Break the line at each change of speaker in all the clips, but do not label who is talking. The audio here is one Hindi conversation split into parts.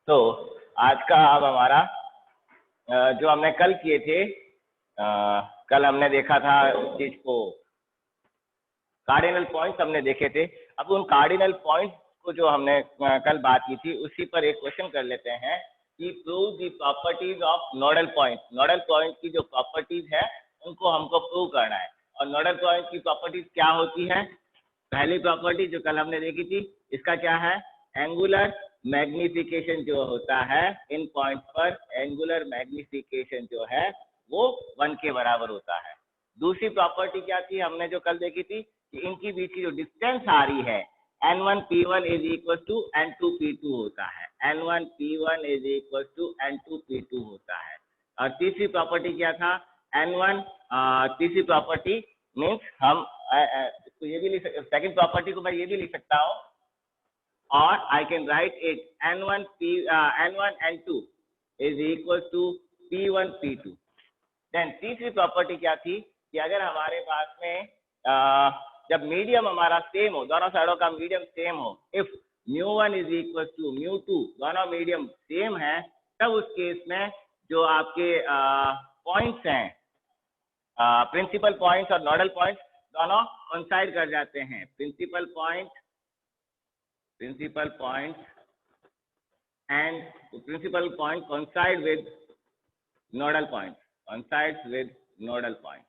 तो आज का अब हमारा जो हमने कल किए थे, कल हमने देखा था उस चीज को, कार्डिनल पॉइंट्स हमने देखे थे। अब उन कार्डिनल पॉइंट्स को जो हमने कल बात की थी उसी पर एक क्वेश्चन कर लेते हैं कि prove the properties of nodal point. Nodal point की जो प्रॉपर्टीज है उनको हमको प्रूव करना है। और नोडल पॉइंट की प्रॉपर्टीज क्या होती है? पहली प्रॉपर्टी जो कल हमने देखी थी, इसका क्या है? एंगुलर मैग्निफिकेशन जो होता है इन पॉइंट पर, एंगुलर मैग्निफिकेशन जो है वो 1 के बराबर होता है। दूसरी प्रॉपर्टी क्या थी हमने जो कल देखी थी कि इनकी बीच की जो डिस्टेंस आ रही है N1P1 is equal to N2P2 होता है। N1P1 is equal to N2P2 होता है। और तीसरी प्रॉपर्टी क्या था? N1 तीसरी प्रॉपर्टी मीन्स हम तो ये भी लिख सकते, सेकेंड प्रॉपर्टी को मैं ये भी लिख सकता हूँ, और I can write it N1 N2 is equal to P1 P2। Then तीसरी प्रॉपर्टी क्या थी कि अगर हमारे पास में जब मीडियम हमारा सेम हो, दोनों साइडों का मीडियम सेम हो, इफ μ1 इज इक्वल टू μ2, दोनों मीडियम सेम है, तब उस केस में जो आपके पॉइंट्स हैं, प्रिंसिपल पॉइंट्स और नोडल पॉइंट्स दोनों कोइंसाइड कर जाते हैं। Principal point and principal point coincide with nodal point, coincides with nodal point।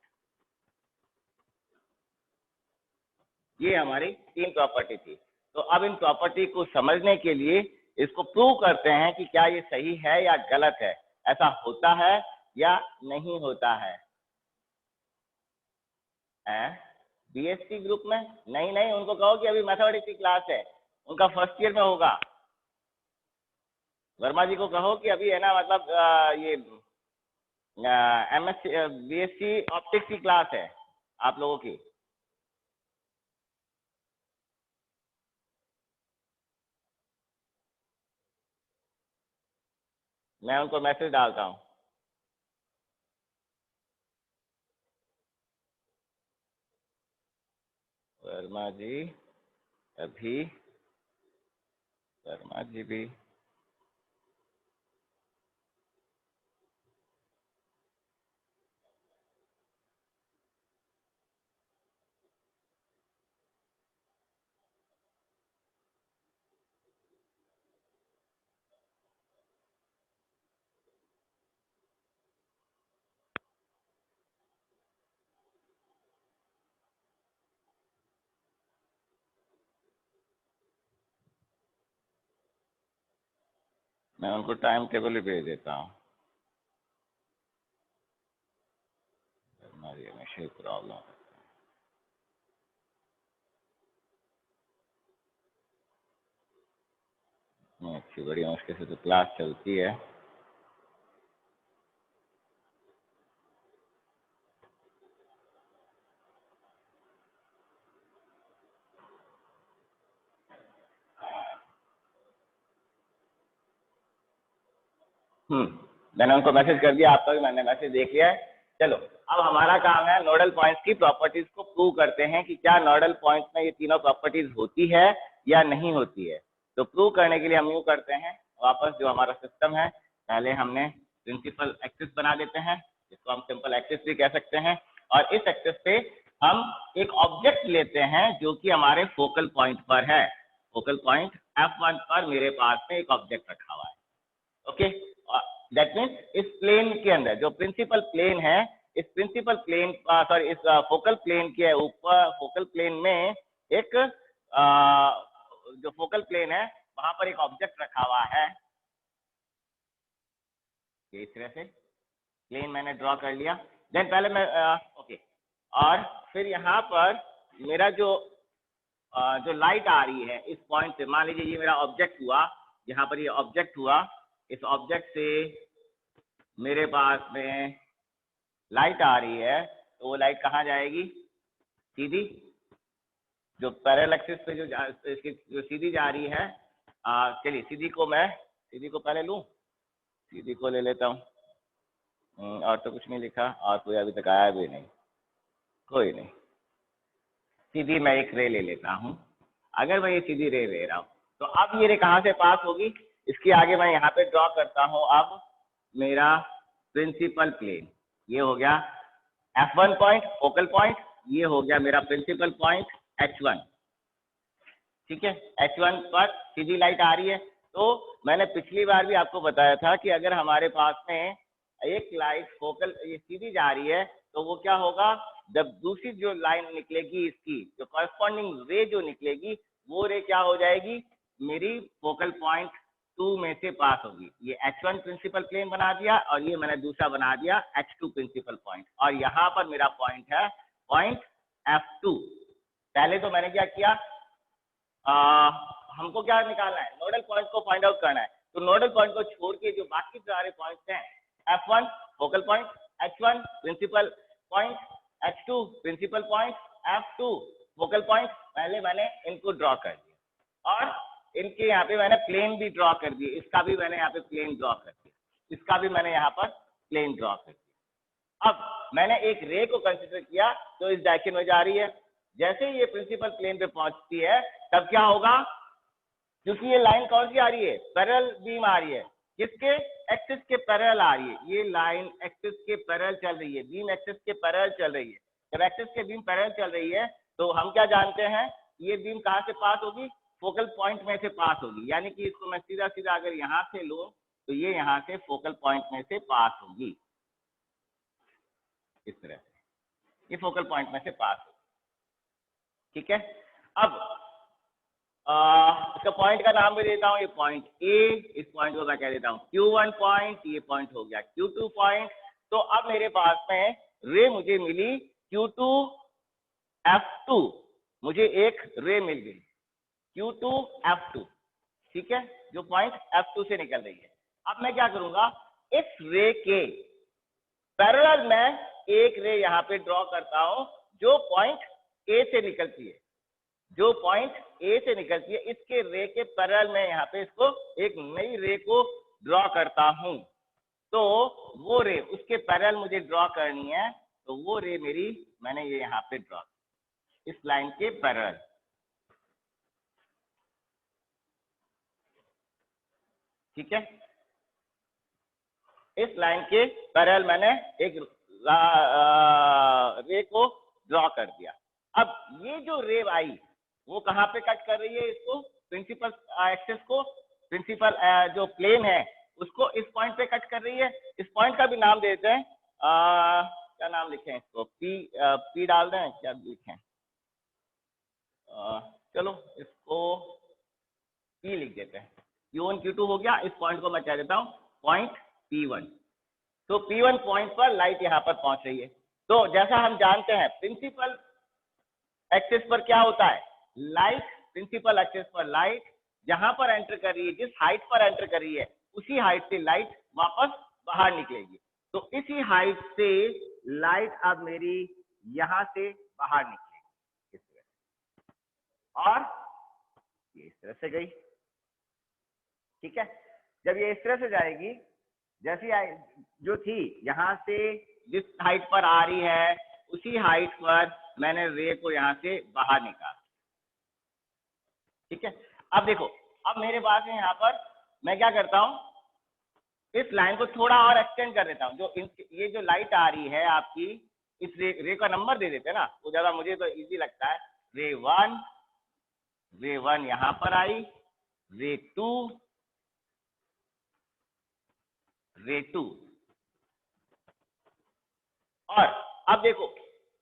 ये हमारी तीन प्रॉपर्टी थी। तो अब इन प्रॉपर्टी को समझने के लिए इसको प्रूव करते हैं कि क्या ये सही है या गलत है, ऐसा होता है या नहीं होता है। बीएससी ग्रुप में नहीं, उनको कहो कि अभी मैथमेटिक्स की क्लास है, उनका फर्स्ट ईयर में होगा। वर्मा जी को कहो कि अभी है ना, मतलब ये एमएससी बीएससी ऑप्टिक्स की क्लास है आप लोगों की। मैं उनको मैसेज डालता हूँ। वर्मा जी अभी, वर्मा जी भी मैं उनको टाइम टेबल ही भेज देता हूँ। हमारी हमेशा प्रॉब्लम अच्छी बड़ी मुश्किल से तो क्लास चलती है। मैंने उनको मैसेज कर दिया, आपका भी मैंने मैसेज देख लिया है। चलो अब हमारा काम है नोडल पॉइंट्स की प्रॉपर्टीज को प्रूव करते हैं कि क्या नोडल पॉइंट्स में ये तीनों प्रॉपर्टीज होती है या नहीं होती है। तो प्रूव करने के लिए हम यूँ करते हैं, वापस जो हमारा सिस्टम है, पहले हमने प्रिंसिपल एक्सिस बना देते हैं, जिसको हम सिंपल एक्सिस भी कह सकते हैं। और इस एक्सिस पे हम एक ऑब्जेक्ट लेते हैं जो कि हमारे फोकल पॉइंट पर है। फोकल पॉइंट F1 पर मेरे पास में एक ऑब्जेक्ट रखा हुआ है। ओके, दैट मीन्स इस प्लेन के अंदर जो प्रिंसिपल प्लेन है, इस प्रिंसिपल प्लेन सॉरी इस फोकल प्लेन के ऊपर, फोकल प्लेन में एक जो फोकल प्लेन है वहां पर एक ऑब्जेक्ट रखा हुआ है। इस तरह से प्लेन मैंने ड्रॉ कर लिया। देन पहले मैं ओके, और फिर यहाँ पर मेरा जो जो लाइट आ रही है इस पॉइंट से, मान लीजिए ये मेरा ऑब्जेक्ट हुआ, यहाँ पर ये ऑब्जेक्ट हुआ, इस ऑब्जेक्ट से मेरे पास में लाइट आ रही है, तो वो लाइट कहाँ जाएगी? सीधी जो पैरेलल एक्सिस पे जो सीधी जा रही है। चलिए सीधी को पहले लूँ, सीधी को ले लेता हूँ। और तो कुछ नहीं लिखा, और कोई अभी तक आया भी नहीं, कोई नहीं। सीधी मैं एक रे ले लेता हूँ। अगर मैं ये सीधी रे ले रहा हूँ तो अब ये रे कहाँ से पास होगी? इसके आगे मैं यहाँ पे ड्रॉ करता हूँ अब मेरा प्रिंसिपल प्लेन। ये हो गया F1 पॉइंट फोकल पॉइंट, ये हो गया मेरा प्रिंसिपल पॉइंट H1। ठीक है, H1 पर सीधी लाइट आ रही है। तो मैंने पिछली बार भी आपको बताया था कि अगर हमारे पास में एक लाइट फोकल ये सीधी जा रही है तो वो क्या होगा, जब दूसरी जो लाइन निकलेगी इसकी जो कॉरस्पॉन्डिंग रे जो निकलेगी वो रे क्या हो जाएगी, मेरी फोकल पॉइंट 2 में से पास होगी। ये H1 प्रिंसिपल प्लेन बना दिया और ये मैंने दूसरा बना दिया H2 प्रिंसिपल पॉइंट, और यहाँ पर मेरा पॉइंट है पॉइंट F2। पहले तो मैंने क्या किया, हमको क्या निकालना है, नोडल पॉइंट को फाइंड आउट करना है। तो नोडल पॉइंट को छोड़ के जो बाकी सारे पॉइंट्स हैं, F1 focal point, H1 principal point, H2 principal point, F2 focal point, पहले मैंने इनको ड्रॉ कर दिया और इनके यहाँ पे मैंने प्लेन भी ड्रॉ कर दिए। इसका भी मैंने यहाँ पे प्लेन ड्रॉ कर दिया, इसका भी मैंने यहाँ पर प्लेन ड्रॉ कर दिया। अब मैंने एक रे को कंसिडर किया जो इस डायरेक्शन में जा रही है। जैसे ये प्रिंसिपल प्लेन पे पहुंचती है तब क्या होगा, क्योंकि ये लाइन कौन सी आ रही है, पैरेलल बीम आ रही है, किसके, एक्सिस के पैरेलल आ रही है। ये लाइन एक्सिस के पैरेलल चल रही है, बीम एक्सिस के पैरेलल चल रही है। जब एक्सिस के बीम पैरेलल चल रही है तो हम क्या जानते हैं, ये बीम कहाँ से पास होगी, फोकल पॉइंट में से पास होगी। यानी कि इसको मैं सीधा सीधा अगर यहाँ से लूं तो ये यहाँ से फोकल पॉइंट में से पास होगी, इस तरह से ये फोकल पॉइंट में से पास होगी। ठीक है, अब इसका पॉइंट का नाम भी देता हूँ, ये पॉइंट ए, इस पॉइंट को मैं कह देता हूँ Q1 पॉइंट, ये पॉइंट हो गया Q2 पॉइंट। तो अब मेरे पास में रे मुझे मिली Q2 F2, मुझे एक रे मिल गई Q2 F2। ठीक है, जो पॉइंट F2 से निकल रही है। अब मैं क्या करूंगा, इस रे के पैरेलल में एक रे यहाँ पे ड्रॉ करता हूं जो पॉइंट ए से निकलती है, जो पॉइंट ए से निकलती है इसके रे के पैरेलल में यहाँ पे इसको एक नई रे को ड्रॉ करता हूं। तो वो रे उसके पैरेलल मुझे ड्रॉ करनी है, तो वो रे मेरी मैंने ये यहाँ पे ड्रॉ इस लाइन के पैरेलल। ठीक है, इस लाइन के पैरेलल मैंने एक रे को ड्रॉ कर दिया। अब ये जो रे आई वो कहाँ पे कट कर रही है, इसको प्रिंसिपल एक्सिस को, प्रिंसिपल जो प्लेन है उसको इस पॉइंट पे कट कर रही है। इस पॉइंट का भी नाम देते हैं, क्या नाम लिखें इसको, पी डाल दें, क्या लिखें, चलो इसको पी लिख देते हैं। Q1 Q2 हो गया, इस पॉइंट को मैं कह देता हूँ पॉइंट P1। तो P1 पॉइंट पर लाइट यहाँ पर पहुंच रही है। तो जैसा हम जानते हैं प्रिंसिपल एक्सिस पर क्या होता है, लाइट, प्रिंसिपल एक्सिस पर लाइट जहां पर एंटर कर रही है, जिस हाइट पर एंटर कर रही है उसी हाइट से लाइट वापस बाहर निकलेगी। तो इसी हाइट से लाइट अब मेरी यहां से बाहर निकलेगी इस तरह से, और ये इस तरह से गई। ठीक है, जब ये इस तरह से जाएगी, जैसी जो थी यहां से जिस हाइट पर आ रही है उसी हाइट पर मैंने रे को यहां से बाहर निकाला। ठीक है, अब देखो, अब मेरे पास है यहाँ पर मैं क्या करता हूँ, इस लाइन को थोड़ा और एक्सटेंड कर देता हूँ। जो ये जो लाइट आ रही है आपकी, इस रे का नंबर दे देते हैं ना, वो ज्यादा मुझे तो इजी लगता है। रे 1 यहाँ पर आई, रे 2, रे 2, और अब देखो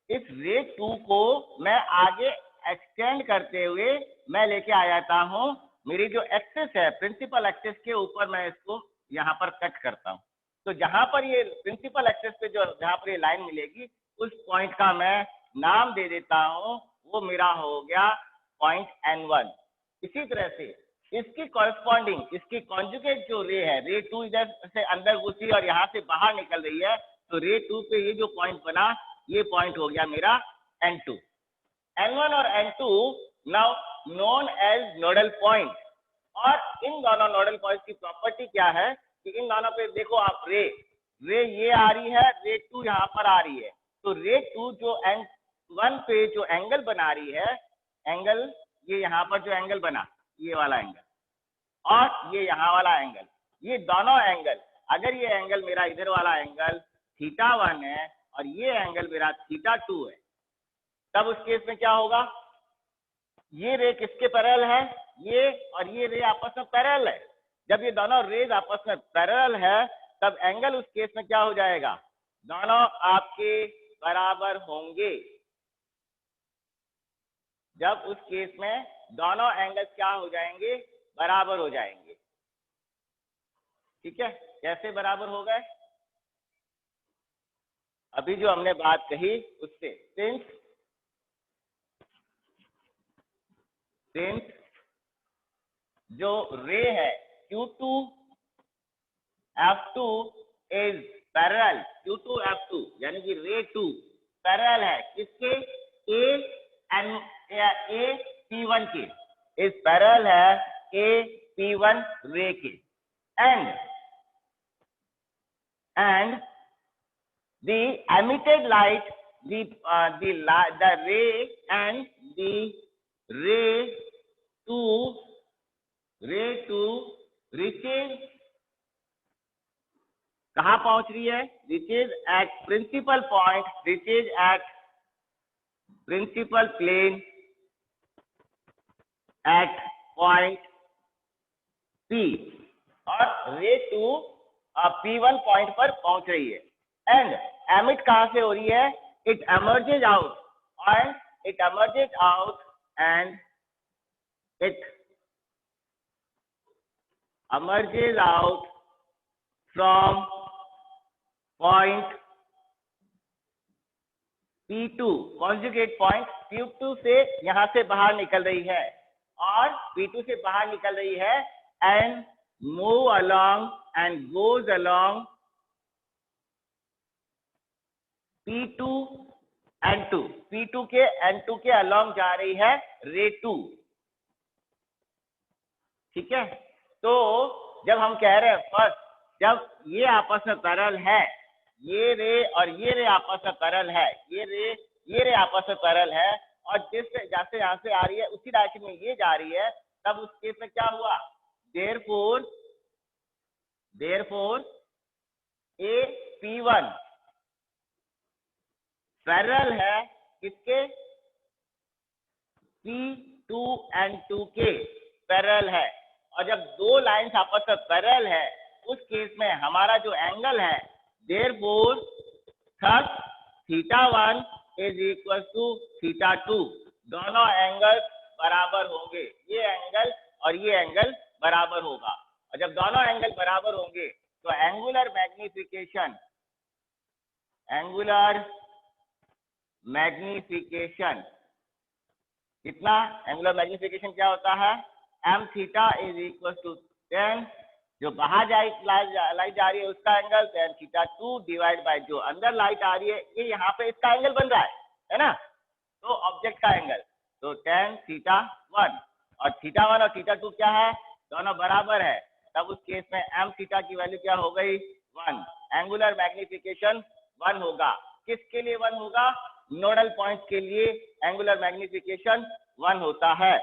इस रे 2 को मैं आगे एक्सटेंड करते हुए मैं लेके आ जाता हूं मेरी जो एक्सिस है प्रिंसिपल एक्सिस के ऊपर, मैं इसको यहाँ पर कट करता हूं। तो जहां पर ये प्रिंसिपल एक्सिस पे जो जहां पर ये लाइन मिलेगी उस पॉइंट का मैं नाम दे देता हूं, वो मेरा हो गया पॉइंट N1। इसी तरह से इसकी कॉरेस्पॉन्डिंग, इसकी कॉन्जुगेट जो रे है, रे 2 इधर से अंदर घुसी और यहाँ से बाहर निकल रही है, तो रे 2 पे ये जो पॉइंट बना, ये पॉइंट हो गया मेरा N2। N1 और N2 now known as nodal point. और इन दोनों नोडल पॉइंट की प्रॉपर्टी क्या है कि इन दोनों पे देखो आप, रे ये आ रही है, रे 2 यहाँ पर आ रही है। तो रे 2 जो N1 पे जो एंगल बना रही है, एंगल ये यहाँ पर जो एंगल बना, ये वाला एंगल, और ये यहाँ वाला एंगल, ये दोनों एंगल, अगर ये एंगल मेरा इधर वाला एंगल θ1 है और ये एंगल मेरा θ2 है, तब उस केस में क्या होगा, ये रे किसके पैरेलल है, ये और ये रे आपस में पैरेलल है। जब ये दोनों रेज आपस में पैरेलल है तब एंगल उस केस में क्या हो जाएगा, दोनों आपके बराबर होंगे। जब उस केस में दोनों एंगल क्या हो जाएंगे, बराबर हो जाएंगे। ठीक है, कैसे बराबर हो गए, अभी जो हमने बात कही उससे, सिंस जो रे है Q2 F2 is parallel, Q2 F2 यानी कि रे 2 पैरेलल है किसके, A P1 के, इज पैरेलल है A P1 रे के, and the emitted light, the ray and the ray to reaches, कहाँ पहुंच रही है, reaches at principal point, reaches at principal plane at point P, और रे टू P1 पॉइंट पर पहुंच रही है। एंड एमिट कहां से हो रही है, it emerges out, and it emerges out and it emerges out from point P2, conjugate point P2 से यहां से बाहर निकल रही है और P2 से बाहर निकल रही है and move along and goes along P2 N2, P2 के N2 के along जा रही है रे 2। ठीक है, तो जब हम कह रहे हैं फर्स्ट, जब ये आपस में पैरेलल है, ये रे और ये रे आपस में पैरेलल है, ये रे आपस में पैरेलल है, और जैसे यहाँ से आ रही है उसी डायरेक्शन में ये जा रही है, तब उस केस में क्या हुआ, therefore A P1 पैरेलल है किसके, P2 N2 के पैरेलल है। और जब दो लाइंस आपस में पैरेलल है उस केस में हमारा जो एंगल है, therefore thus θ1 is equal to θ2, दोनों एंगल बराबर होंगे, ये एंगल और ये एंगल बराबर होगा। और जब दोनों एंगल बराबर होंगे तो एंगुलर मैग्निफिकेशन कितना, एंगुलर मैग्निफिकेशन क्या होता है, m theta is equal to 10, जो बाहर लाइट जा रही है उसका एंगल tan θ2 डिवाइड बाय जो अंदर लाइट आ रही है, ये यहाँ पे इसका एंगल बन रहा है ना, तो ऑब्जेक्ट का एंगल, तो tan θ1 और θ1 और θ2 क्या है, दोनों बराबर है, तब उस केस में m थीटा की वैल्यू क्या हो गई, 1, एंगुलर मैग्निफिकेशन 1 होगा। किसके लिए 1 होगा, नोडल पॉइंट के लिए एंगुलर मैग्निफिकेशन 1 होता है।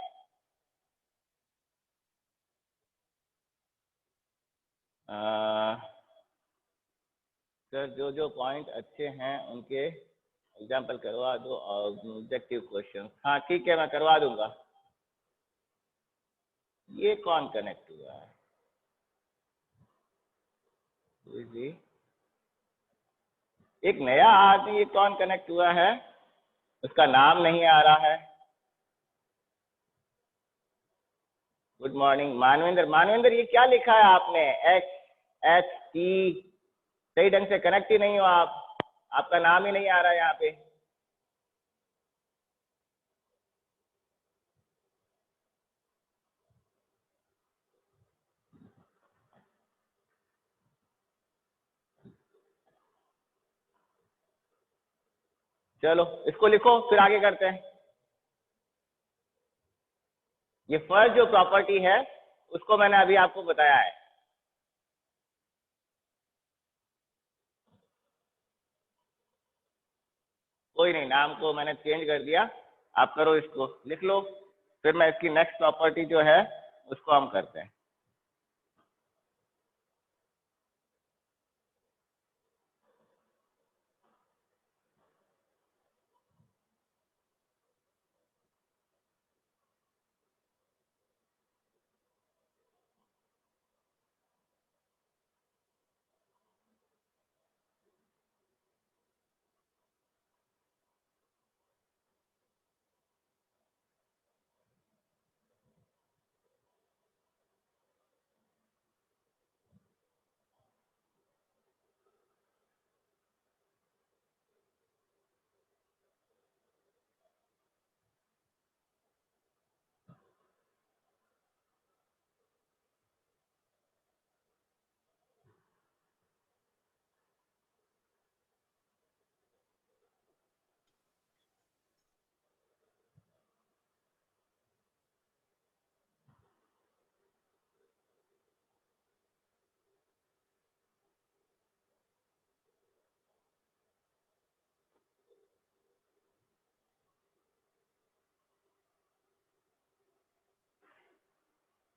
सर जो पॉइंट अच्छे हैं उनके एग्जाम्पल करवा दो, ऑब्जेक्टिव क्वेश्चन, हाँ ठीक है मैं करवा दूंगा। ये कौन कनेक्ट हुआ है जी, एक नया आदमी, ये कौन कनेक्ट हुआ है, उसका नाम नहीं आ रहा है। गुड मॉर्निंग मानवेंद्र, ये क्या लिखा है आपने, HHT, सही ढंग से कनेक्ट ही नहीं हो आप, आपका नाम ही नहीं आ रहा है यहाँ पे। चलो इसको लिखो फिर आगे करते हैं। ये फर्स्ट जो प्रॉपर्टी है उसको मैंने अभी आपको बताया है। कोई नहीं, नाम को मैंने चेंज कर दिया, आप करो, इसको लिख लो, फिर मैं इसकी नेक्स्ट प्रॉपर्टी जो है उसको हम करते हैं।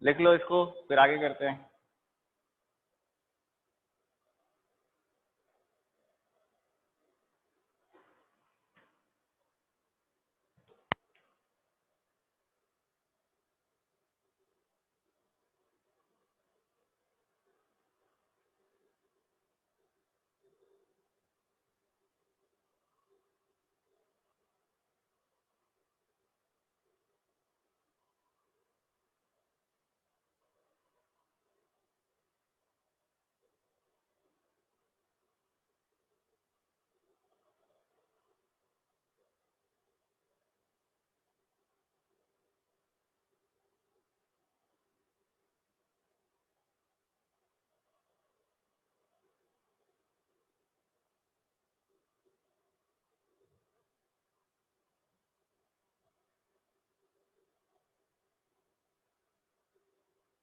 लिख लो इसको, फिर आगे करते हैं।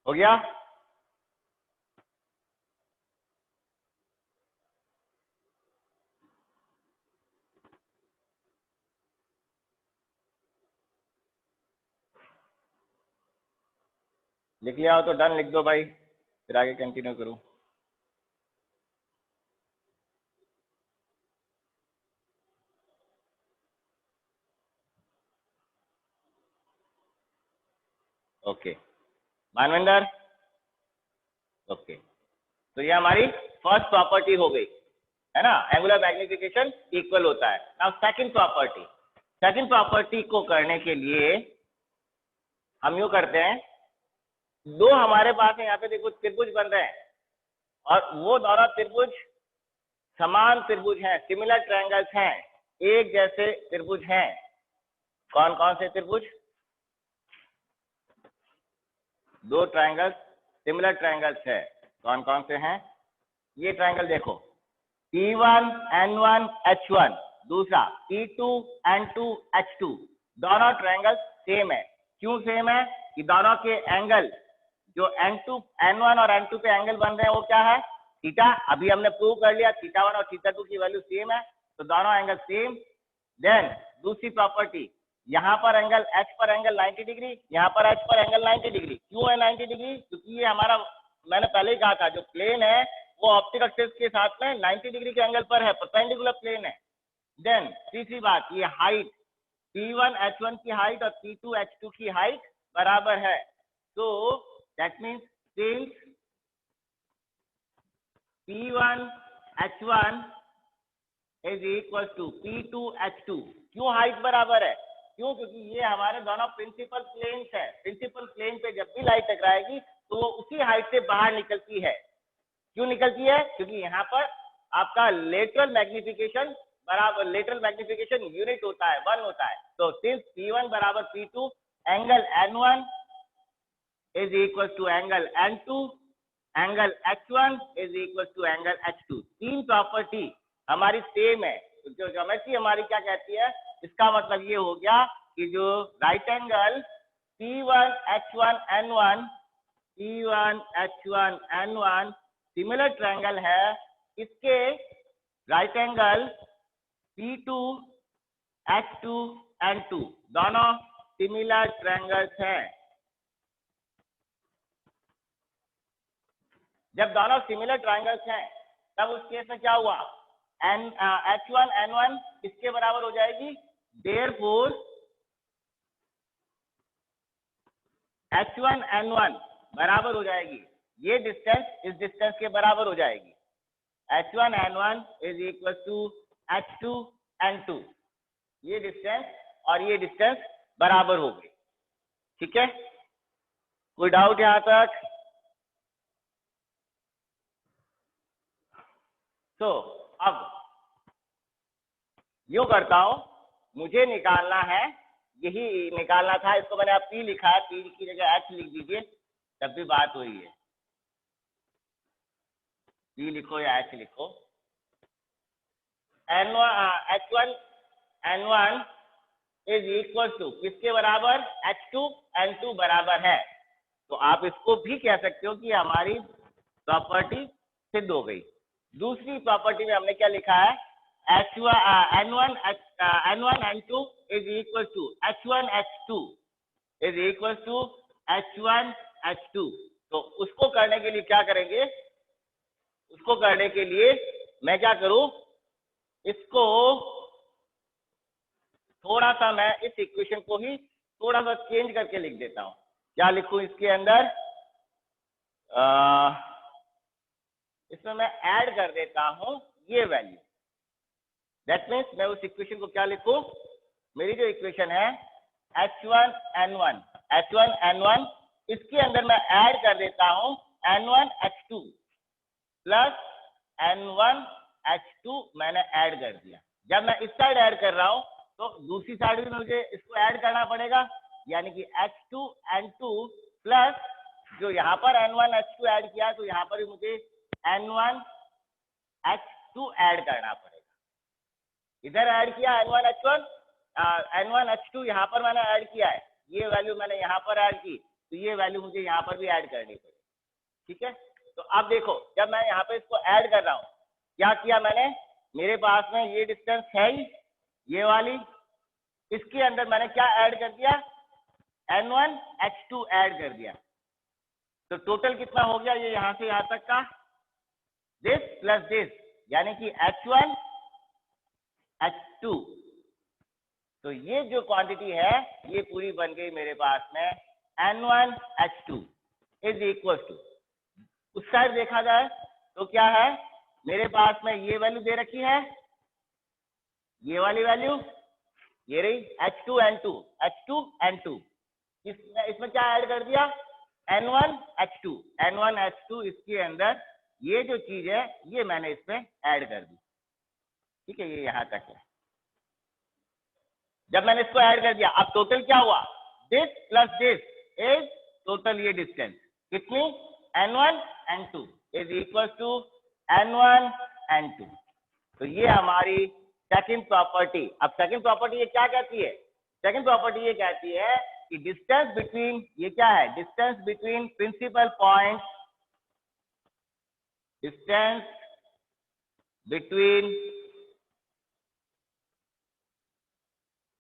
हो गया? लिख लिया हो तो डन लिख दो भाई, फिर आगे कंटिन्यू करूं। Okay Manvendra, okay. तो ये हमारी फर्स्ट प्रॉपर्टी हो गई, है ना, एंगुलर मैग्निफिकेशन इक्वल होता है। अब सेकंड प्रॉपर्टी, सेकंड प्रॉपर्टी को करने के लिए हम यूं करते हैं, दो हमारे पास है यहाँ पे देखो त्रिभुज बन रहे हैं, और वो दोनों त्रिभुज समान त्रिभुज हैं, सिमिलर ट्रायंगल्स हैं, एक जैसे त्रिभुज हैं। कौन कौन से त्रिभुज? दो ट्रायंगल्स सिमिलर ट्रायंगल्स है। कौन कौन से हैं? ये ट्रायंगल देखो, P1 N1 H1, दूसरा P2 N2 H2, दोनों ट्रायंगल सेम है। क्यों सेम है? कि दोनों के एंगल जो N2 N1 और N2 पे एंगल बन रहे हैं वो क्या है? थीटा। अभी हमने प्रूव कर लिया थीटा 1 और थीटा 2 की वैल्यू सेम है, तो दोनों एंगल सेम। देन दूसरी प्रॉपर्टी, यहाँ पर एंगल H पर एंगल 90 डिग्री, यहाँ पर H पर एंगल 90 डिग्री। क्यों है 90 डिग्री? क्योंकि ये हमारा, मैंने पहले ही कहा था, जो प्लेन है वो ऑप्टिक एक्सिस के साथ में 90 डिग्री के एंगल पर है, परपेंडिकुलर प्लेन है। देन तीसरी बात, ये हाइट, P1 H1 की हाइट और P2 H2 की हाइट बराबर है। तो that means since P1 H1 is equal to P2 H2, क्यों हाइट बराबर है? क्यों? क्योंकि ये हमारे दोनों प्रिंसिपल प्लेन्स है। प्रिंसिपल प्लेन पे जब भी लाइट टकराएगी तो वो उसी हाइट से बाहर निकलती है। क्यों निकलती है? क्योंकि यहाँ पर आपका लेटरल मैग्निफिकेशन बराबर, लेटरल मैग्निफिकेशन यूनिट होता है, 1 होता है। तो सिंस P1 बराबर P2, angle N1 is equal to angle N2, angle H1 is equal to angle H2। तीन प्रॉपर्टी हमारी सेम है। तो जो ज्योमेट्री हमारी क्या कहती है, इसका मतलब ये हो गया कि जो right angle P1 H1 N1, P1 H1 N1 similar triangle है, इसके right angle P2 H2 N2 दोनों सिमिलर ट्रायंगल्स हैं। जब दोनों सिमिलर ट्रायंगल्स हैं तब उस केस में क्या हुआ, H1 N1 किसके बराबर हो जाएगी? देयरफॉर H1 N1 बराबर हो जाएगी, ये डिस्टेंस इस डिस्टेंस के बराबर हो जाएगी। H1 N1 is equal to H2 N2, ये डिस्टेंस और ये डिस्टेंस बराबर हो गई। ठीक है, कोई डाउट यहां तक? तो अब यूं करता हूं, मुझे निकालना है, यही निकालना था, इसको मैंने अब P लिखा है, P की जगह H लिख दीजिए, तब भी बात हुई है। P लिखो या H लिखो। H1 N1 is equal to किसके बराबर? H2 N2 बराबर है। तो आप इसको भी कह सकते हो कि हमारी प्रॉपर्टी सिद्ध हो गई। दूसरी प्रॉपर्टी में हमने क्या लिखा है? N1 N2 is equal to H1 H2 is equal to H1 H2। तो उसको करने के लिए क्या करेंगे, उसको करने के लिए मैं क्या करूं, इसको थोड़ा सा मैं इस इक्वेशन को ही थोड़ा सा चेंज करके लिख देता हूं। क्या लिखूं इसके अंदर, इसमें मैं ऐड कर देता हूं ये वैल्यू। दैट मीन्स मैं उस इक्वेशन को क्या लिखूं, मेरी जो इक्वेशन है H1N1 इसके अंदर मैं ऐड कर देता हूं N1H2 प्लस N1H2 मैंने ऐड कर दिया। जब मैं इस साइड ऐड कर रहा हूं तो दूसरी साइड भी मुझे इसको ऐड करना पड़ेगा, यानी कि H2N2 प्लस जो यहाँ पर N1H2 ऐड किया तो यहाँ पर भी मुझे N1H2 ऐड करना पड़ेगा। इधर ऐड किया N1H2 यहाँ पर मैंने ऐड किया है, ये वैल्यू मैंने यहाँ पर ऐड की, तो ये वैल्यू मुझे यहाँ पर भी ऐड करनी पड़ेगी। ठीक है, तो अब देखो जब मैं यहाँ पे इसको ऐड कर रहा हूँ, क्या किया मैंने, मेरे पास में ये डिस्टेंस है ही, ये वाली, इसके अंदर मैंने क्या ऐड कर दिया, N1H2 ऐड कर दिया। तो टोटल कितना हो गया, ये यहाँ से यहाँ तक का दिस प्लस दिस, यानी कि H1H2। तो ये जो क्वांटिटी है ये पूरी बन गई मेरे पास में N1H2 इज इक्वल टू, उस साइड देखा जाए तो क्या है, मेरे पास में ये वैल्यू दे रखी है, ये वाली वैल्यू ये रही H2N2 इसमें क्या ऐड कर दिया N1H2 इसके अंदर ये जो चीज है ये मैंने इसमें ऐड कर दी। ठीक है, ये यहां तक है। जब मैंने इसको ऐड कर दिया, अब टोटल क्या हुआ, this plus this is total ये डिस्टेंस कितनी, N1N2 is equal to N1N2। तो ये हमारी सेकंड प्रॉपर्टी। अब सेकंड प्रॉपर्टी ये क्या कहती है, सेकंड प्रॉपर्टी ये कहती है कि डिस्टेंस बिटवीन, ये क्या है, distance between principal point, distance between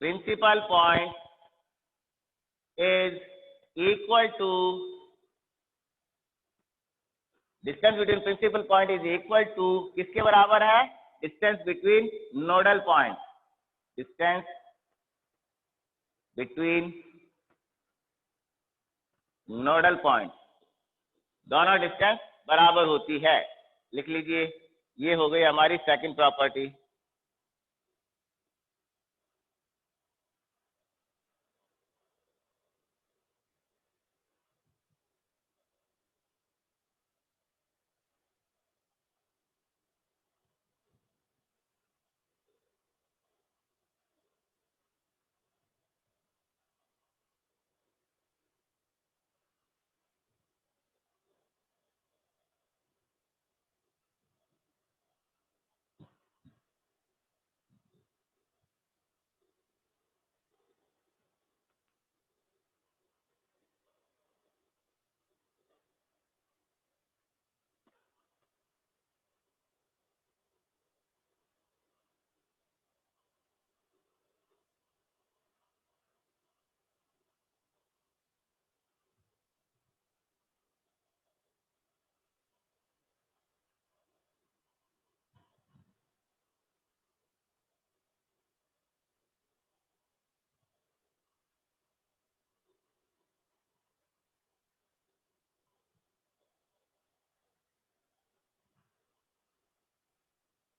principal point is equal to, distance between principal point is equal to किसके बराबर है, distance between nodal point, distance between nodal point, दोनों डिस्टेंस बराबर होती है। लिख लीजिए, ये हो गई हमारी सेकंड प्रॉपर्टी।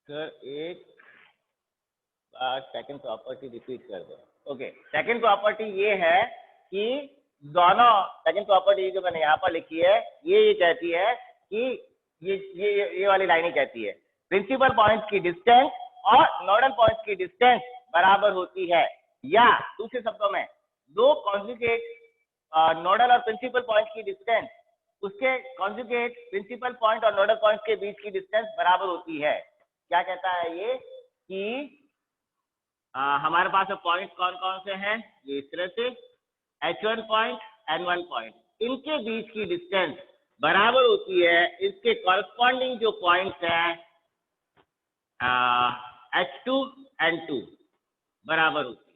सर एक बार सेकंड प्रॉपर्टी रिपीट कर दो। ओके, सेकंड प्रॉपर्टी ये है कि दोनों, सेकंड प्रॉपर्टी जो मैंने यहाँ पर लिखी है ये कहती है कि ये वाली लाइन ही कहती है प्रिंसिपल पॉइंट्स की डिस्टेंस और नोडल पॉइंट्स की डिस्टेंस बराबर होती है, या दूसरे शब्दों में दो कॉन्जुगेट नोडल और प्रिंसिपल पॉइंट की डिस्टेंस, उसके कॉन्जुगेट प्रिंसिपल पॉइंट और नोडल पॉइंट के बीच की डिस्टेंस बराबर होती है। क्या कहता है ये कि हमारे पास पॉइंट कौन कौन से हैं, ये इस तरह से H1 पॉइंट N1 पॉइंट, इनके बीच की डिस्टेंस बराबर होती है इसके कॉरस्पॉन्डिंग जो पॉइंट्स हैं H2 N2 बराबर होती है।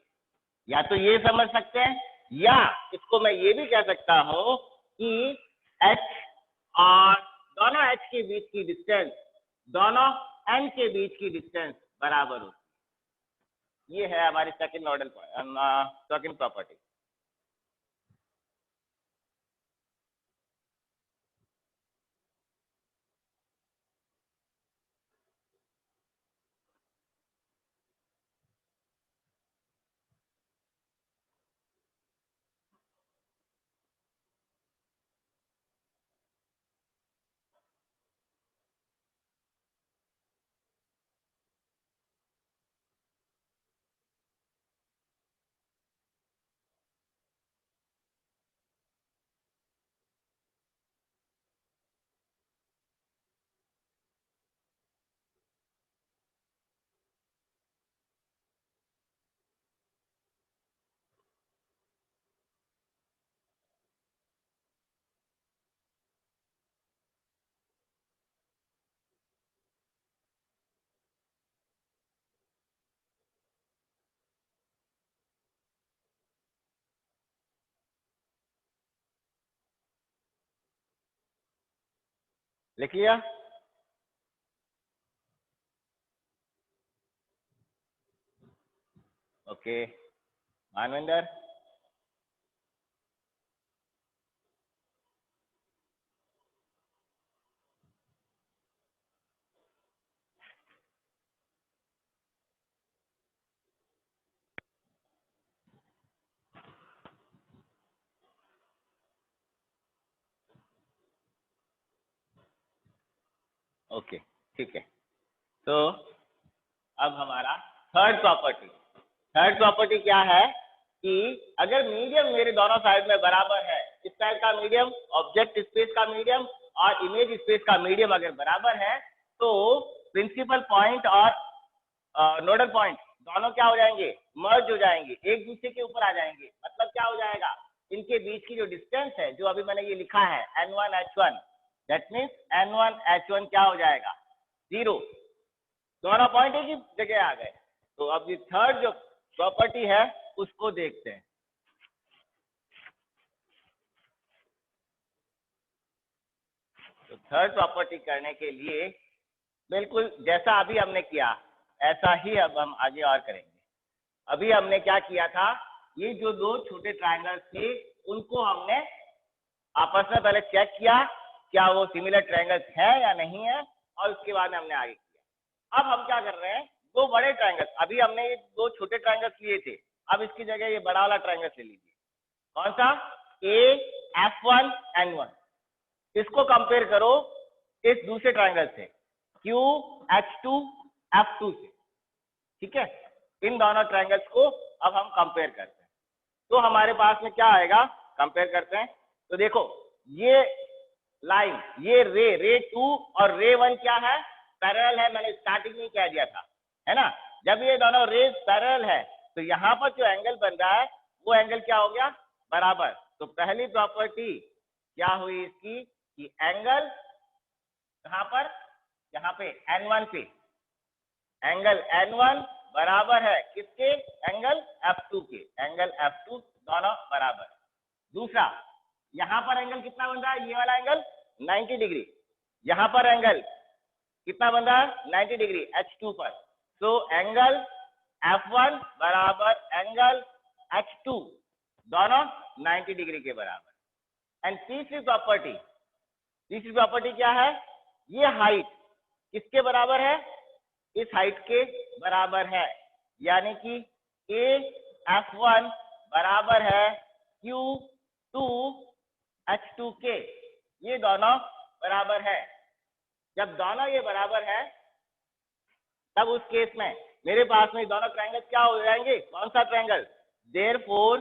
या तो ये समझ सकते हैं, या इसको मैं ये भी कह सकता हूं कि h और दोनों h के बीच की डिस्टेंस दोनों n के बीच की डिस्टेंस बराबर होती। ये है हमारी सेकंड ऑर्डर सेकंड प्रॉपर्टी। लिख लिया? ओके मानविंदर। ओके ठीक है। तो अब हमारा थर्ड प्रॉपर्टी क्या है कि अगर मीडियम मेरे दोनों साइड में बराबर है, इस साइड का मीडियम ऑब्जेक्ट स्पेस का मीडियम और इमेज स्पेस का मीडियम अगर बराबर है तो प्रिंसिपल पॉइंट और नोडल पॉइंट दोनों क्या हो जाएंगे, मर्ज हो जाएंगे, एक दूसरे के ऊपर आ जाएंगे। मतलब क्या हो जाएगा, इनके बीच की जो डिस्टेंस है जो अभी मैंने ये लिखा है n1 h1, that means n1 h1 क्या हो जाएगा, 0। दोनों पॉइंट एक ही जगह आ गए। तो अब ये थर्ड जो प्रॉपर्टी है उसको देखते हैं। तो थर्ड प्रॉपर्टी करने के लिए बिल्कुल जैसा अभी हमने किया ऐसा ही अब हम आगे और करेंगे। अभी हमने क्या किया था, ये जो दो छोटे ट्रायंगल्स थे उनको हमने आपस में पहले चेक किया क्या वो सिमिलर ट्रायंगल्स है या नहीं है, और उसके बाद हमने आगे किया। अब हम क्या कर रहे हैं, दो बड़े ट्रायंगल्स, अभी हमने ये दो छोटे ट्रायंगल्स लिए थे, अब इसकी जगह ये बड़ा वाला ट्रायंगल ले लीजिए। कौन सा, AF1N1। इसको कंपेयर करो इस दूसरे ट्रायंगल से QH2F2 से। ठीक है, इन दोनों ट्रायंगल्स को अब हम कंपेयर करते हैं। तो हमारे पास में क्या आएगा, कंपेयर करते हैं। तो देखो ये लाइन, ये रे 2 और रे 1 क्या है, पैरेलल है। मैंने स्टार्टिंग में कह दिया था, है ना। जब ये दोनों रेज पैरेलल है तो यहाँ पर जो एंगल बन रहा है वो एंगल क्या हो गया, बराबर। तो पहली प्रॉपर्टी क्या हुई इसकी कि एंगल कहाँ पर, यहाँ पे N1 पे, एंगल N1 बराबर है किसके, एंगल F2 के, एंगल F2 दोनों बराबर। दूसरा, यहाँ पर एंगल कितना बन रहा है, ये वाला एंगल 90 डिग्री। यहाँ पर एंगल कितना बन रहा है, 90 डिग्री H2 पर। तो एंगल F1 बराबर एंगल H2 दोनों 90 डिग्री के बराबर। एंड तीसरी प्रॉपर्टी क्या है, ये हाइट किसके बराबर है, इस हाइट के बराबर है। यानी कि AF1 बराबर है Q2H2 के, ये दोनों बराबर है। जब दोनों ये बराबर है तब उस केस में मेरे पास में दोनों ट्रायंगल क्या हो जाएंगे, कौन सा ट्रायंगल, देयरफॉर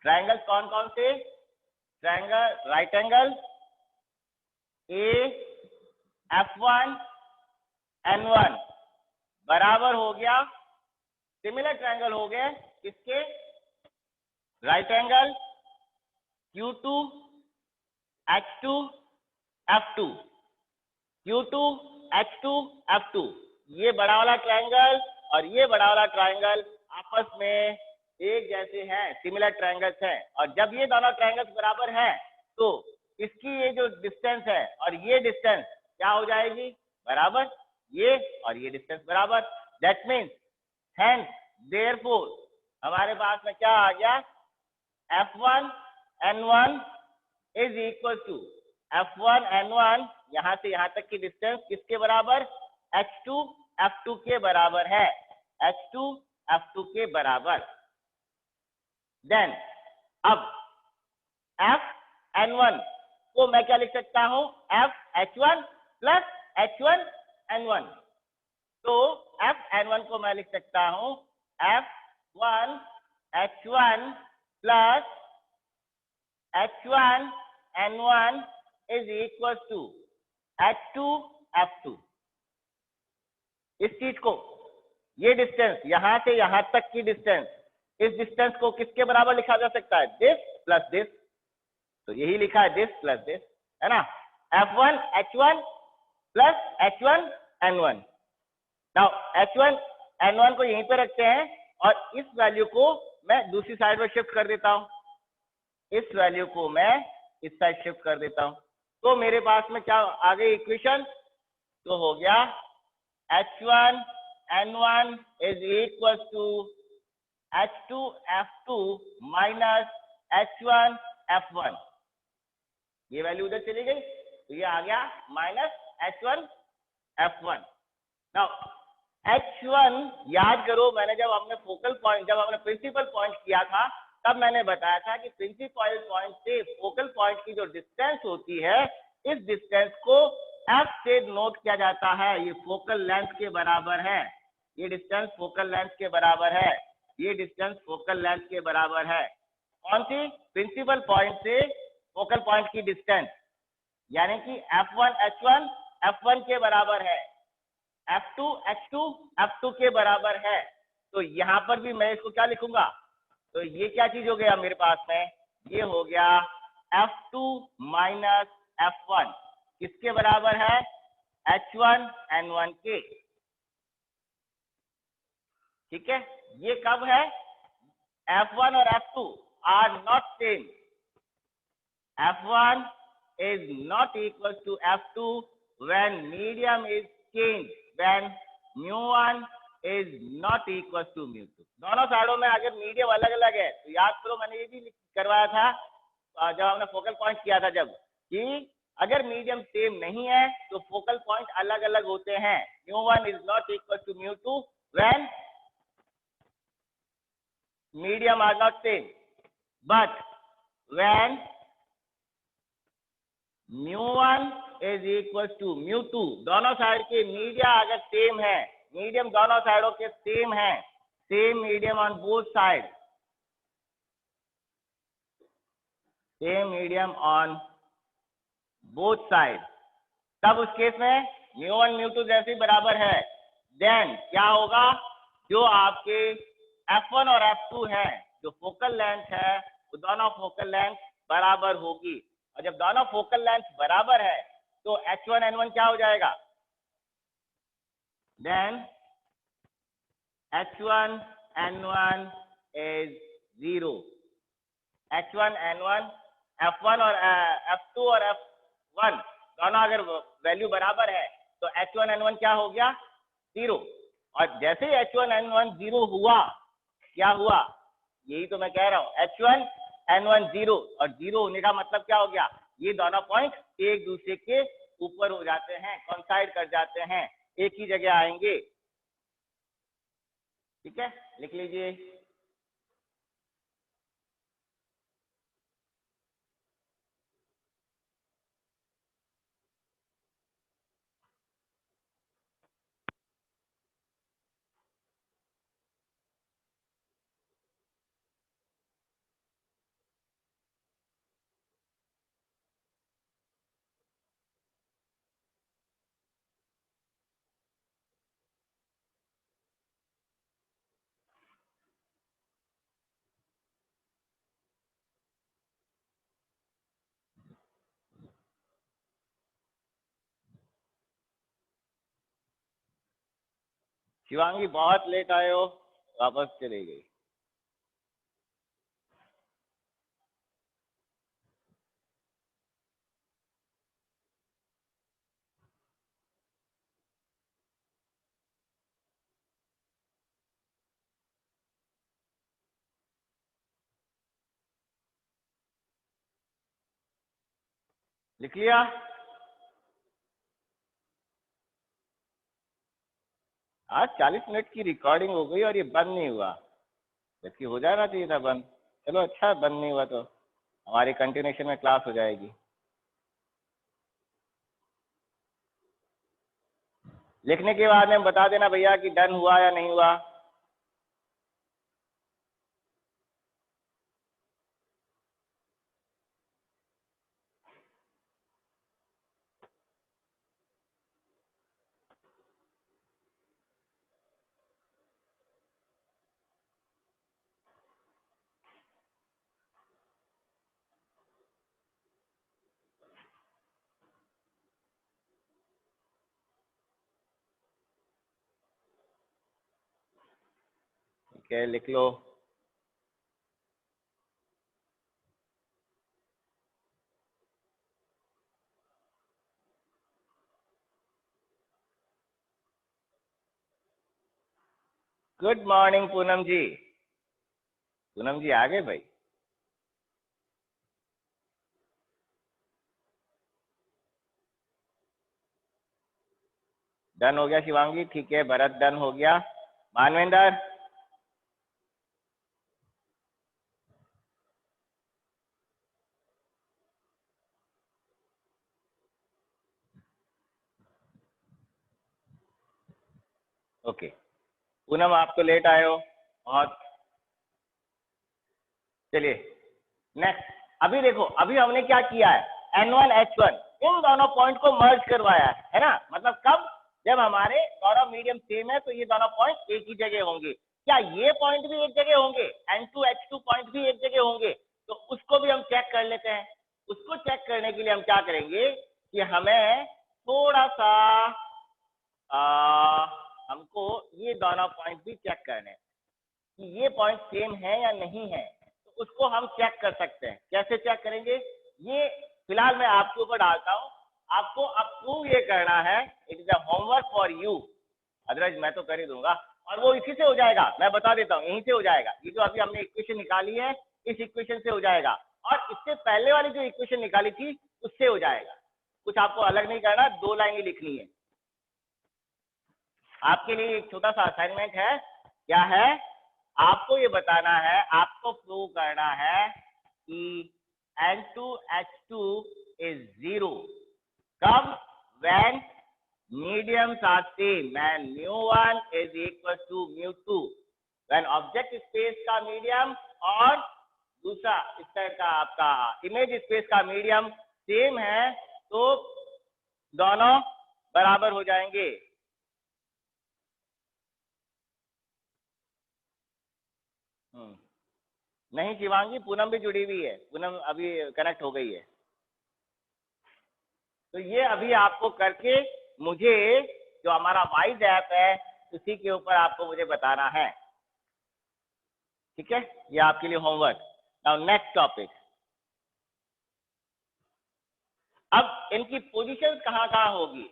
ट्रायंगल कौन कौन से, ट्रायंगल राइट एंगल AF1N1 बराबर हो गया, सिमिलर ट्रायंगल हो गए किसके, राइट एंगल Q2H2F2, Q2H2F2, ये बड़ा वाला ट्रायंगल और ये बड़ा वाला ट्रायंगल आपस में एक जैसे हैं, सिमिलर ट्रायंगल्स हैं, और जब ये दोनों ट्रायंगल्स बराबर हैं तो इसकी ये जो डिस्टेंस है और ये डिस्टेंस क्या हो जाएगी, बराबर, ये और ये डिस्टेंस बराबर। दैट मीन्स हेंस देयरफॉर हमारे पास में क्या आ गया, F1 N1 is equal to F1 N1, यहां से यहां तक की डिस्टेंस किसके बराबर, H2 F2 के बराबर है, H2 F2 के बराबर। देन अब F N1 को मैं क्या लिख सकता हूं, FH1 प्लस H1 N1। तो F N1 को मैं लिख सकता हूं F1 H1 plus H1 N1 is equal to H2 F2। इस चीज को, ये डिस्टेंस यहां से यहां तक की डिस्टेंस, इस डिस्टेंस को किसके बराबर लिखा जा सकता है, दिस प्लस दिस। तो यही लिखा है दिस प्लस दिस, है ना, F1 H1 plus H1 N1। Now H1 N1 को यहीं पे रखते हैं और इस वैल्यू को मैं दूसरी साइड में शिफ्ट कर देता हूं, इस वैल्यू को मैं इस साइड शिफ्ट कर देता हूं। तो मेरे पास में क्या आ गई इक्वेशन, तो हो गया H1 N1 is equal to H2 F2 minus H1 F1। ये वैल्यू उधर चली गई तो ये आ गया minus H1 F1। Now H1 याद करो, मैंने जब हमने फोकल पॉइंट, जब हमने प्रिंसिपल पॉइंट किया था तब मैंने बताया था कि प्रिंसिपल पॉइंट से फोकल पॉइंट की जो डिस्टेंस होती है, इस डिस्टेंस को F से नोट किया जाता है, ये फोकल लेंथ के बराबर है, ये डिस्टेंस फोकल लेंथ के बराबर है, ये डिस्टेंस फोकल लेंथ के बराबर है। कौन सी, प्रिंसिपल पॉइंट से फोकल पॉइंट की डिस्टेंस, यानी कि F1 H1 F1 के बराबर है, F2 H2 F2 के बराबर है। तो यहां पर भी मैं इसको क्या लिखूंगा, तो ये क्या चीज हो गया मेरे पास में, ये हो गया F2 माइनस F1 किसके बराबर है, H1 N1 के। ठीक है, ये कब है, F1 और F2 are not same, F1 is not equal to F2 when medium is changed, when mu1 is not equal to mu2। दोनों साइडों में अगर मीडियम अलग अलग है तो याद करो, मैंने ये भी करवाया था जब हमने फोकल पॉइंट किया था, जब कि अगर मीडियम सेम नहीं है तो फोकल पॉइंट अलग अलग होते हैं। mu1 is not equal to mu2 when medium are not same, but when mu1 is equal to mu2, दोनों साइड के मीडिया अगर सेम है, मीडियम दोनों साइडों के सेम है, same medium on both side, same medium on both side, तब उस केस में mu1 mu2 जैसे बराबर है, देन क्या होगा, जो आपके F1 और F2 है, जो फोकल लेंथ है, वो दोनों फोकल लेंथ बराबर होगी। और जब दोनों फोकल लेंथ बराबर है तो H1 N1 क्या हो जाएगा, then H1 N1 is 0। H1 N1 F1 और F2 और F1 दोनों अगर वैल्यू बराबर है तो H1 N1 क्या हो गया, 0। और जैसे ही H1 N1 0 हुआ, क्या हुआ, यही तो मैं कह रहा हूं, H1 N1 0, और 0 होने का मतलब क्या हो गया, ये दोनों पॉइंट एक दूसरे के ऊपर हो जाते हैं, कॉन्साइड कर जाते हैं, एक ही जगह आएंगे। ठीक है, लिख लीजिए। शिवांगी बहुत लेट आए हो, वापस चले गई। लिख लिया? आज 40 मिनट की रिकॉर्डिंग हो गई और ये बंद नहीं हुआ, जबकि हो जाना चाहिए था बंद। चलो अच्छा, बंद नहीं हुआ तो हमारी कंटिन्यूएशन में क्लास हो जाएगी। लिखने के बाद में बता देना भैया कि डन हुआ या नहीं हुआ। ठीक है, लिख लो। गुड मॉर्निंग पूनम जी। पूनम जी आ गए भाई? डन हो गया शिवांगी, ठीक है। भरत डन हो गया। मानवेंद्र? ओके। पूनम आप तो लेट आए हो बहुत। चलिए नेक्स्ट। अभी देखो, अभी हमने क्या किया है, N1 H1 इन दोनों पॉइंट को मर्ज करवाया है ना। मतलब कब? जब हमारे दोनों मीडियम सेम है तो ये दोनों पॉइंट एक ही जगह होंगे। क्या ये पॉइंट भी एक जगह होंगे? N2 H2 पॉइंट भी एक जगह होंगे? तो उसको भी हम चेक कर लेते हैं। उसको चेक करने के लिए हम क्या करेंगे कि हमें थोड़ा सा हमको ये दोनों पॉइंट भी चेक करने हैं कि ये पॉइंट सेम है या नहीं है। तो उसको हम चेक कर सकते हैं। कैसे चेक करेंगे? ये फिलहाल मैं आपके ऊपर डालता हूं, आपको अब प्रूव ये करना है। It is a homework for you, otherwise मैं तो कर ही दूंगा। और वो इसी से हो जाएगा, मैं बता देता हूँ, यहीं से हो जाएगा। ये जो अभी हमने इक्वेशन निकाली है, इस इक्वेशन से हो जाएगा। और इससे पहले वाली जो इक्वेशन निकाली थी उससे हो जाएगा। कुछ आपको अलग नहीं करना, 2 लाइन ही लिखनी है। आपके लिए एक छोटा सा असाइनमेंट है। क्या है? आपको ये बताना है, आपको प्रूव करना है कि N2H2 is 0 कब? when mediums are same and mu1 is equal to mu2, when object space का मीडियम और दूसरा इस तरह का आपका इमेज स्पेस का मीडियम सेम है तो दोनों बराबर हो जाएंगे। नहीं शिवांगी, पूनम भी जुड़ी हुई है, पूनम अभी कनेक्ट हो गई है। तो ये अभी आपको करके मुझे जो हमारा वाइज ऐप है उसी के ऊपर आपको मुझे बताना है। ठीक है, ये आपके लिए होमवर्क। Now next topic. अब इनकी पोजीशन कहाँ कहाँ होगी?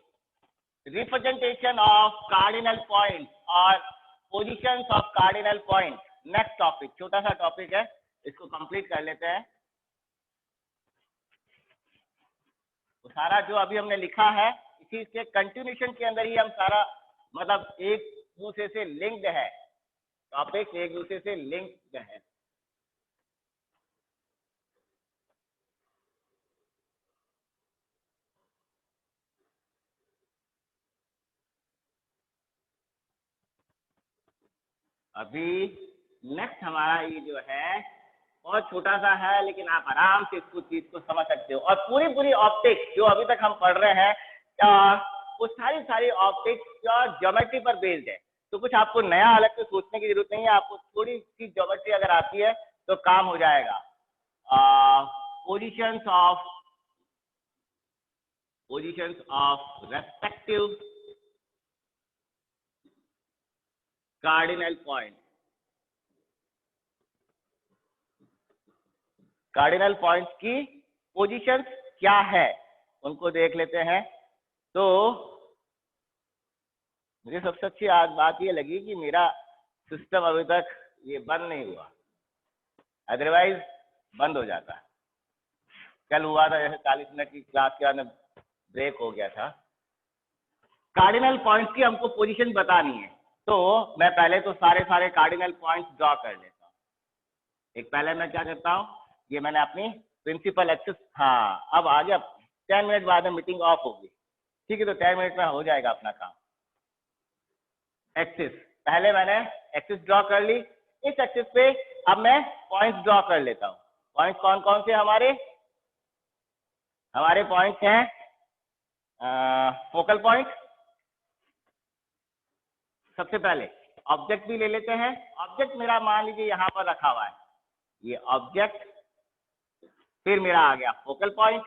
रिप्रेजेंटेशन ऑफ कार्डिनल पॉइंट और positions of cardinal point. Next topic, छोटा सा टॉपिक है, इसको कंप्लीट कर लेते हैं। तो सारा जो अभी हमने लिखा है इसी के कंटिन्यूशन के अंदर ही हम सारा, मतलब एक दूसरे से लिंक्ड है, टॉपिक एक दूसरे से लिंक्ड है। अभी नेक्स्ट हमारा ये जो है बहुत छोटा सा है, लेकिन आप आराम से इसको चीज को समझ सकते हो। और पूरी पूरी ऑप्टिक्स जो अभी तक हम पढ़ रहे हैं वो सारी सारी ऑप्टिक्स ज्योमेट्री पर बेस्ड है। तो कुछ आपको नया अलग से सोचने की जरूरत नहीं है। आपको थोड़ी सी ज्योमेट्री अगर आती है तो काम हो जाएगा। Positions of respective cardinal point. Cardinal points की पोजीशंस क्या है उनको देख लेते हैं। तो मुझे सबसे अच्छी आज बात ये लगी कि मेरा सिस्टम अभी तक ये बंद नहीं हुआ, अदरवाइज बंद हो जाता। कल हुआ था जैसे 40 मिनट की क्लास के बाद में ब्रेक हो गया था। कार्डिनल पॉइंट्स की हमको पोजीशन बतानी है, तो मैं पहले तो सारे कार्डिनल पॉइंट्स ड्रॉ कर लेता हूँ। एक पहले मैं क्या करता हूँ, ये मैंने अपनी प्रिंसिपल एक्सिस, हाँ अब आ गया, 10 मिनट बाद में मीटिंग ऑफ होगी, ठीक है, तो 10 मिनट में हो जाएगा अपना काम। एक्सिस, पहले मैंने एक्सिस ड्रॉ कर ली, इस एक्सिस पे अब मैं पॉइंट्स ड्रॉ कर लेता हूँ। पॉइंट्स कौन कौन से हमारे पॉइंट्स हैं, फोकल पॉइंट, सबसे पहले ऑब्जेक्ट भी ले लेते हैं। ऑब्जेक्ट मेरा मान लीजिए यहाँ पर रखा हुआ है, ये ऑब्जेक्ट, फिर मेरा आ गया फोकल पॉइंट,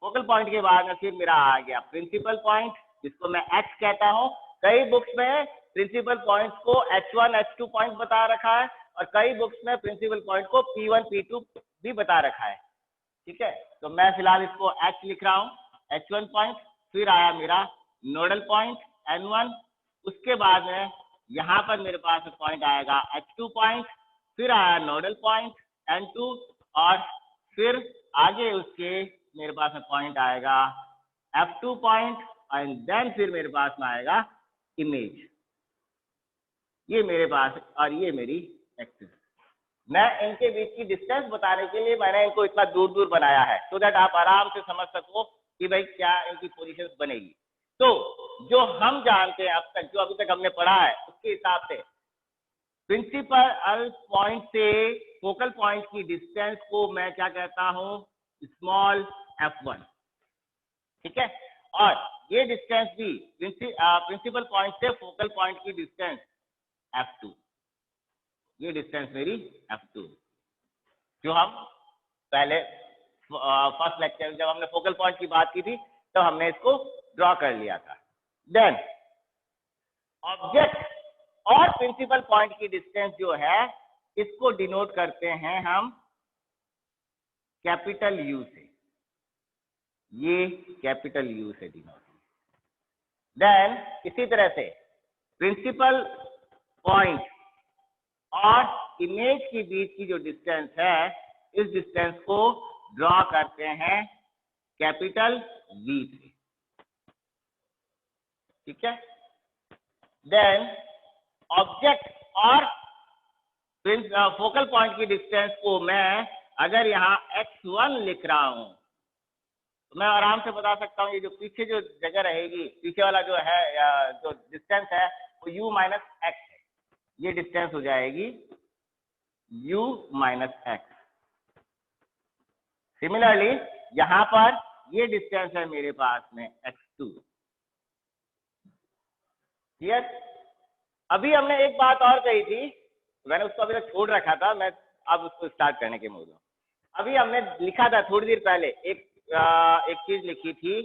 फोकल पॉइंट के बाद में फिर मेरा आ गया प्रिंसिपल पॉइंट, जिसको मैं एच कहता हूँ। कई बुक्स में प्रिंसिपल पॉइंट्स को H1 H2 पॉइंट बता रखा है, और कई बुक्स में प्रिंसिपल पॉइंट को P1 P2 भी बता रखा है, ठीक है। तो मैं फिलहाल इसको H लिख रहा हूँ, H1 पॉइंट, फिर आया मेरा नोडल पॉइंट N1, उसके बाद में यहाँ पर मेरे पास पॉइंट आएगा H2 पॉइंट, फिर आया नोडल पॉइंट N2, और फिर आगे उसके मेरे पास में पॉइंट आएगा F2 पॉइंट, एंड देन फिर मेरे पास में आएगा इमेज। ये मेरे पास और ये मेरी एक्सिस। मैं इनके बीच की डिस्टेंस बताने के लिए मैंने इनको इतना दूर दूर बनाया है, सो दैट आप आराम से समझ सको कि भाई क्या इनकी पोजीशंस बनेगी। तो जो हम जानते हैं अब तक, जो अभी तक हमने पढ़ा है, उसके हिसाब से प्रिंसिपल पॉइंट से फोकल पॉइंट की डिस्टेंस को मैं क्या कहता हूं, स्मॉल f1, ठीक है। और ये डिस्टेंस भी प्रिंसिपल पॉइंट से फोकल पॉइंट की डिस्टेंस f2, ये डिस्टेंस मेरी f2, जो हम पहले फर्स्ट लेक्चर जब हमने फोकल पॉइंट की बात की थी तो हमने इसको ड्रॉ कर लिया था। देन ऑब्जेक्ट और प्रिंसिपल पॉइंट की डिस्टेंस जो है, इसको डिनोट करते हैं हम कैपिटल U से, ये कैपिटल U से डिनोट। देन इसी तरह से प्रिंसिपल पॉइंट और इमेज के बीच की जो डिस्टेंस है, इस डिस्टेंस को ड्रॉ करते हैं कैपिटल V से, ठीक है। देन ऑब्जेक्ट और फोकल पॉइंट की डिस्टेंस को मैं अगर यहाँ x1 लिख रहा हूं, तो मैं आराम से बता सकता हूँ, ये जो पीछे जो जगह रहेगी, पीछे वाला जो है जो डिस्टेंस है वो u माइनस एक्स है, ये डिस्टेंस हो जाएगी u माइनस एक्स। सिमिलरली यहाँ पर ये डिस्टेंस है मेरे पास में x2, क्लियर। अभी हमने एक बात और कही थी, मैंने उसको अभी तक छोड़ रखा था, मैं अब उसको स्टार्ट करने के मूड में। अभी हमने लिखा था थोड़ी देर पहले एक चीज लिखी थी,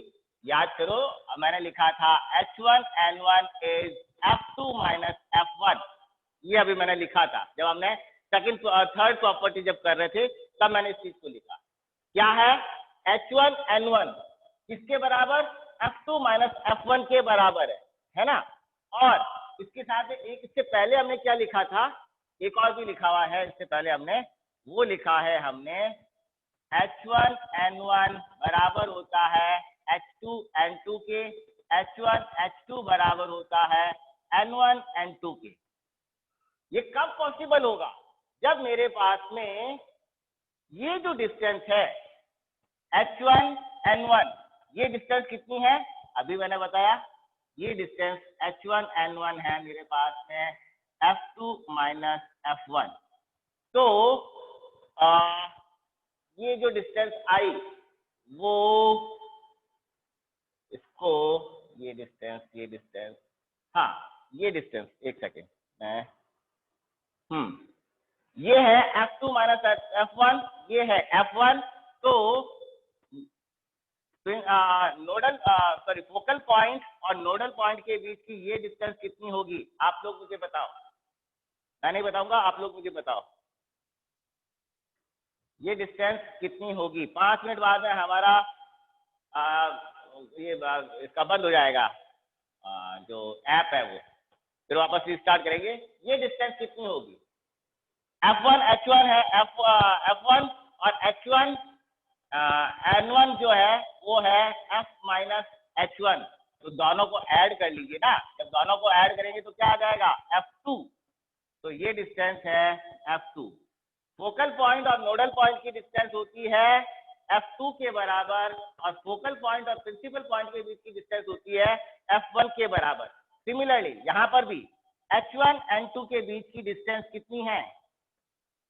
याद करो, मैंने लिखा था H1 N1 is F2 minus F1, ये अभी मैंने लिखा था जब हमने थर्ड प्रॉपर्टी जब कर रहे थे, तब मैंने इस चीज को लिखा। क्या है, H1 N1 किसके बराबर, F2 माइनस F1 के बराबर है ना। और इसके साथ एक, इससे पहले हमने क्या लिखा था, एक और भी लिखा हुआ है इससे पहले हमने, वो लिखा है हमने H1 N1 बराबर होता है H2 N2 के, H1 H2 बराबर होता है N1 N2 के। ये कब पॉसिबल होगा, जब मेरे पास में ये जो डिस्टेंस है H1 N1, ये डिस्टेंस कितनी है, अभी मैंने बताया, ये डिस्टेंस H1 N1 है मेरे पास में F2 माइनस F1। तो ये जो डिस्टेंस आई वो इसको, ये डिस्टेंस, हाँ ये डिस्टेंस, एक सेकेंड मैं, ये है F2 माइनस F1, ये है F1। तो नोडल फोकल पॉइंट और नोडल पॉइंट के बीच की ये डिस्टेंस कितनी होगी, आप लोग मुझे बताओ, मैं नहीं बताऊंगा, आप लोग मुझे बताओ ये डिस्टेंस कितनी होगी। 5 मिनट बाद में हमारा ये इसका बंद हो जाएगा, जो ऐप है वो, फिर वापस रिस्टार्ट करेंगे। ये डिस्टेंस कितनी होगी, F1 H1 है, F1 और H1 N1 जो है वो है F माइनस H1, तो दोनों को ऐड कर लीजिए ना, जब दोनों को ऐड करेंगे तो क्या आ जाएगा F2, तो ये डिस्टेंस है F2। फोकल पॉइंट और नोडल पॉइंट की डिस्टेंस होती है F2 के बराबर, और फोकल पॉइंट और प्रिंसिपल पॉइंट के बीच की डिस्टेंस होती है F1 के बराबर। सिमिलरली यहाँ पर भी H1 N2 के बीच की डिस्टेंस कितनी है,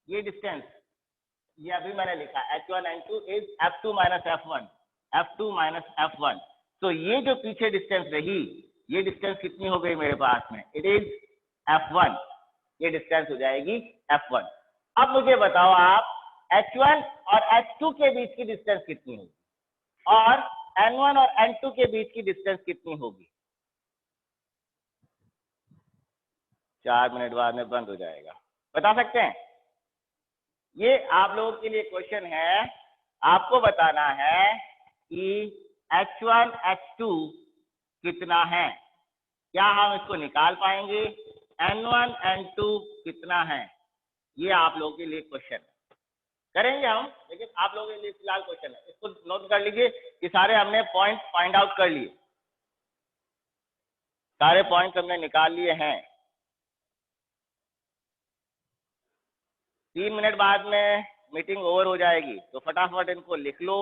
ये डिस्टेंस, ये अभी मैंने लिखा H1 N2 is F2 minus F1, F2 minus F1। तो ये जो पीछे डिस्टेंस रही, ये डिस्टेंस कितनी हो गई मेरे पास में, इट इज F1, ये डिस्टेंस हो जाएगी F1। अब मुझे बताओ आप H1 और H2 के बीच की डिस्टेंस कितनी होगी, और N1 और N2 के बीच की डिस्टेंस कितनी होगी। 4 मिनट बाद में बंद हो जाएगा, बता सकते हैं। ये आप लोगों के लिए क्वेश्चन है, आपको बताना है कि H1 H2 कितना है, क्या हम इसको निकाल पाएंगे, N1 N2 कितना है, ये आप लोगों के लिए क्वेश्चन है, करेंगे हम, लेकिन आप लोगों के लिए फिलहाल क्वेश्चन है, इसको नोट कर लीजिए कि सारे हमने पॉइंट फाइंड आउट कर लिए, सारे पॉइंट हमने निकाल लिए हैं। 3 मिनट बाद में मीटिंग ओवर हो जाएगी, तो फटाफट इनको लिख लो।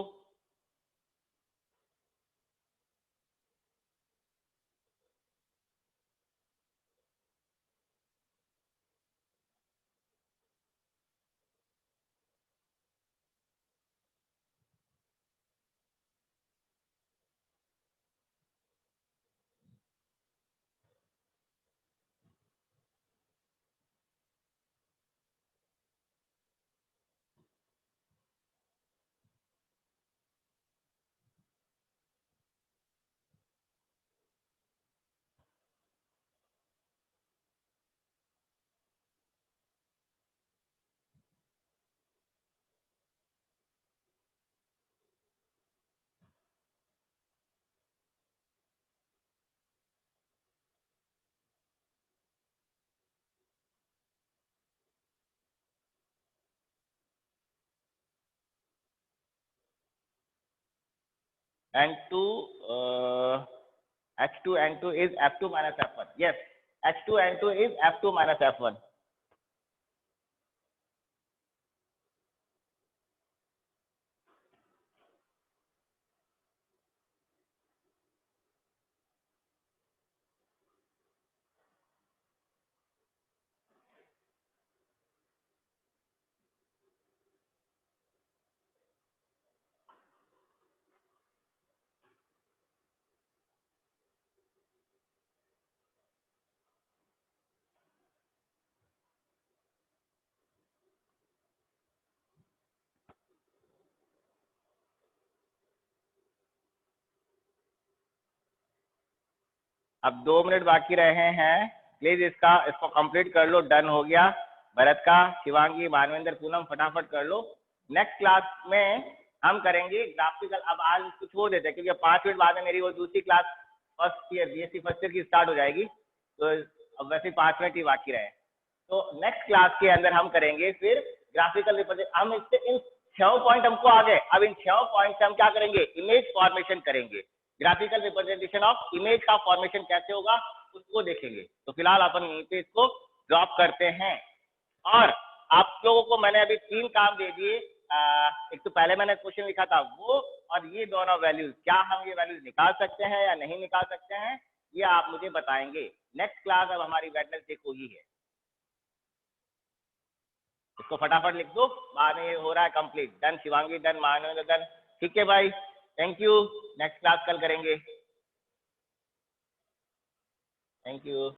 N2 H2 N2 is F2 minus F1, yes, H2 N2 is F2 minus F1। अब 2 मिनट बाकी रहे हैं, प्लीज इसको कंप्लीट कर लो। डन हो गया भरत का, शिवांगी, मानवेंद्र, पूनम, फटाफट कर लो। नेक्स्ट क्लास में हम करेंगे ग्राफिकल। अब आज इसको छोड़ देते हैं क्योंकि 5 मिनट बाद में मेरी वो दूसरी class first year BSc first year की स्टार्ट हो जाएगी, तो अब वैसे 5 मिनट ही बाकी रहे। तो नेक्स्ट क्लास के अंदर हम करेंगे फिर ग्राफिकल रिप्रेजेंट। हम इससे इन 6 पॉइंट हमको आ गए, अब इन 6 पॉइंट से हम क्या करेंगे, इमेज फॉर्मेशन करेंगे। ग्राफिकल रिप्रेजेंटेशन ऑफ इमेज का फॉर्मेशन कैसे होगा उसको देखेंगे। तो फिलहाल अपन यहीं पे इसको ड्रॉप करते हैं। और आप लोगों को मैंने अभी 3 काम दे दिए। एक तो पहले मैंने क्वेश्चन लिखा था वो, और ये दोनों वैल्यूज, क्या हम ये वैल्यूज निकाल सकते हैं या नहीं निकाल सकते हैं, ये आप मुझे बताएंगे। नेक्स्ट क्लास अब हमारी वेडनेसडे को ही है, इसको फटाफट लिख दो, बाद में ये हो रहा है complete. Done Shivangi, done Manvendra, done. ठीक है भाई, थैंक यू। नेक्स्ट क्लास कल करेंगे। Thank you.